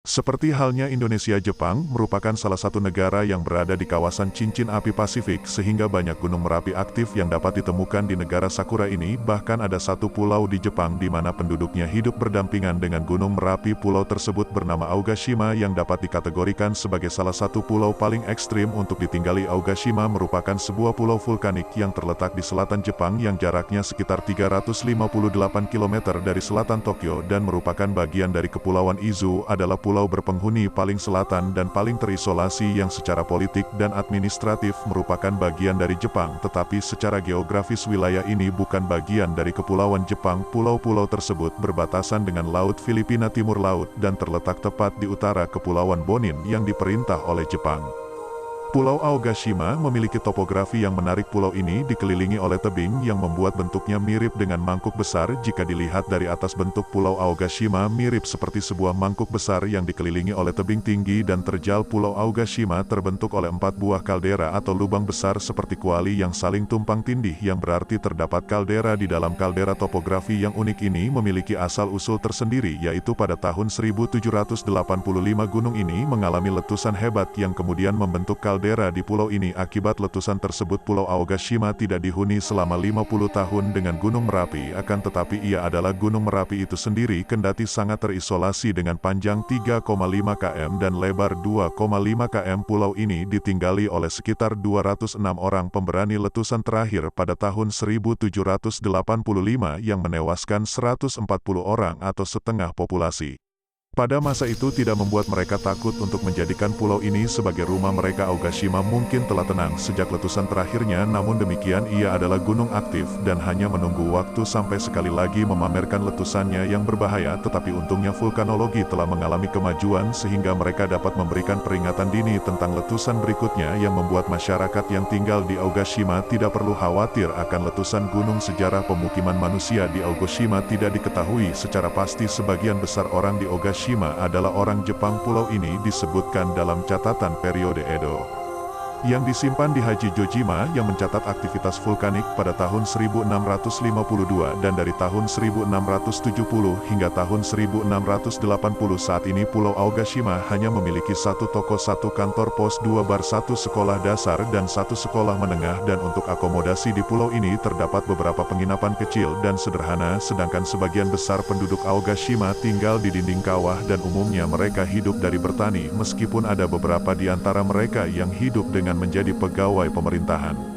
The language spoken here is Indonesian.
Seperti halnya Indonesia, Jepang merupakan salah satu negara yang berada di kawasan cincin api Pasifik sehingga banyak gunung Merapi aktif yang dapat ditemukan di negara Sakura ini. Bahkan ada satu pulau di Jepang di mana penduduknya hidup berdampingan dengan gunung Merapi. Pulau tersebut bernama Aogashima yang dapat dikategorikan sebagai salah satu pulau paling ekstrim untuk ditinggali. Aogashima merupakan sebuah pulau vulkanik yang terletak di selatan Jepang yang jaraknya sekitar 358 km dari selatan Tokyo dan merupakan bagian dari Kepulauan Izu. Adalah pulau berpenghuni paling selatan dan paling terisolasi yang secara politik dan administratif merupakan bagian dari Jepang, tetapi secara geografis wilayah ini bukan bagian dari Kepulauan Jepang. Pulau-pulau tersebut berbatasan dengan Laut Filipina Timur Laut dan terletak tepat di utara Kepulauan Bonin yang diperintah oleh Jepang. Pulau Aogashima memiliki topografi yang menarik. Pulau ini dikelilingi oleh tebing yang membuat bentuknya mirip dengan mangkuk besar. Jika dilihat dari atas, bentuk Pulau Aogashima mirip seperti sebuah mangkuk besar yang dikelilingi oleh tebing tinggi dan terjal. Pulau Aogashima terbentuk oleh 4 buah kaldera atau lubang besar seperti kuali yang saling tumpang tindih, yang berarti terdapat kaldera di dalam kaldera. Topografi yang unik ini memiliki asal-usul tersendiri, yaitu pada tahun 1785 gunung ini mengalami letusan hebat yang kemudian membentuk kaldera di pulau ini. Akibat letusan tersebut, Pulau Aogashima tidak dihuni selama 50 tahun dengan Gunung Merapi. Akan tetapi ia adalah Gunung Merapi itu sendiri, kendati sangat terisolasi dengan panjang 3,5 km dan lebar 2,5 km. Pulau ini ditinggali oleh sekitar 206 orang pemberani. Letusan terakhir pada tahun 1785 yang menewaskan 140 orang atau setengah populasi. Pada masa itu tidak membuat mereka takut untuk menjadikan pulau ini sebagai rumah mereka. Aogashima mungkin telah tenang sejak letusan terakhirnya, namun demikian ia adalah gunung aktif dan hanya menunggu waktu sampai sekali lagi memamerkan letusannya yang berbahaya. Tetapi untungnya vulkanologi telah mengalami kemajuan sehingga mereka dapat memberikan peringatan dini tentang letusan berikutnya yang membuat masyarakat yang tinggal di Aogashima tidak perlu khawatir akan letusan gunung. Sejarah pemukiman manusia di Aogashima tidak diketahui secara pasti. Sebagian besar orang di Aogashima adalah orang Jepang. Pulau ini disebutkan dalam catatan periode Edo yang disimpan di Hachijojima yang mencatat aktivitas vulkanik pada tahun 1652, dan dari tahun 1670 hingga tahun 1680. Saat ini Pulau Aogashima hanya memiliki satu toko, satu kantor pos, 2 bar, 1 sekolah dasar dan 1 sekolah menengah, dan untuk akomodasi di pulau ini terdapat beberapa penginapan kecil dan sederhana. Sedangkan sebagian besar penduduk Aogashima tinggal di dinding kawah dan umumnya mereka hidup dari bertani, meskipun ada beberapa di antara mereka yang hidup dengan menjadi pegawai pemerintahan.